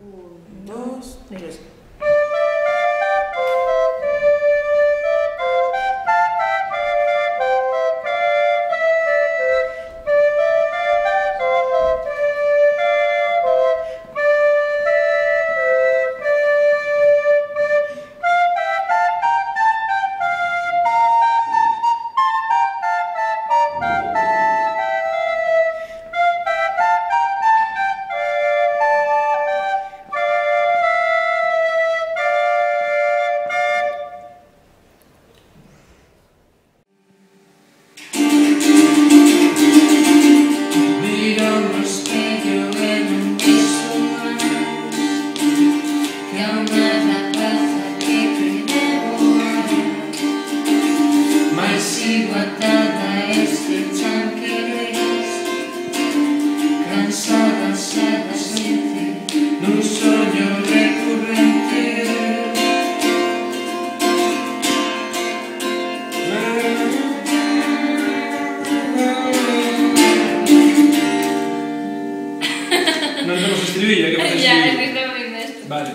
Un, dos, tres. Non temos estribillo, que pode Ya, estribillo. es que estaba viendo esto. Vale.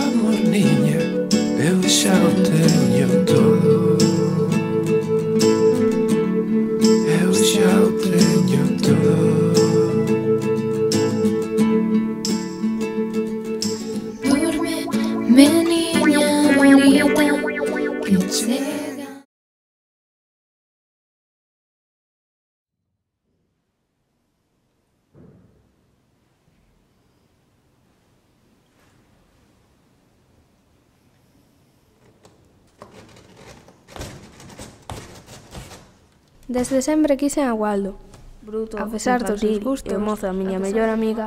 Amor, niña, eu xa o teño todo. Eu xa o teño todo. Dorme, meniña bonita, que chega. Desde sempre quixen a Waldo. Bruto, A pesar dos seus gustos, e o mozo a miña mellor amiga,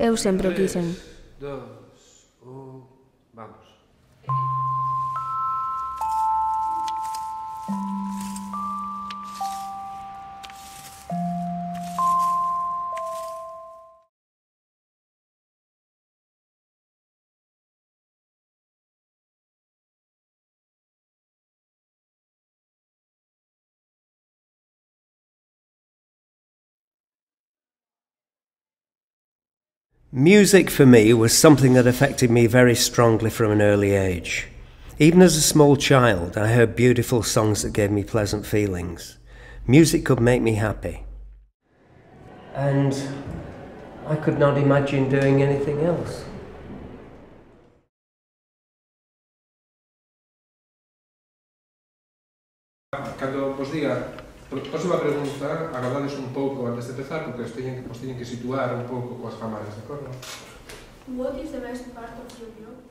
eu sempre o quixen. 2, 1, vamos. Music for me was something that affected me very strongly from an early age. Even as a small child, I heard beautiful songs that gave me pleasant feelings. Music could make me happy. And I could not imagine doing anything else. Cando vos diga próxima pregunta, agardades un pouco antes de empezar, porque os teñen que situar un pouco coas cámaras, de acordo? What is the best part of your job?